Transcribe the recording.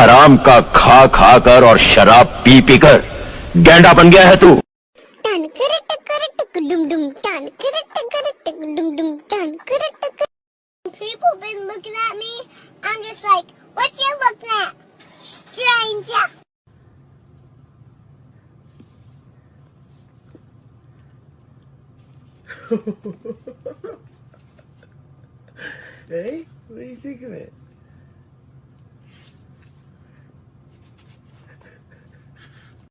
हराम का खा खा कर और शराब पी पी कर गैंडा बन गया है तू। People been looking at me. I'm just like, what you looking at, stranger? Hey, what do you think of it?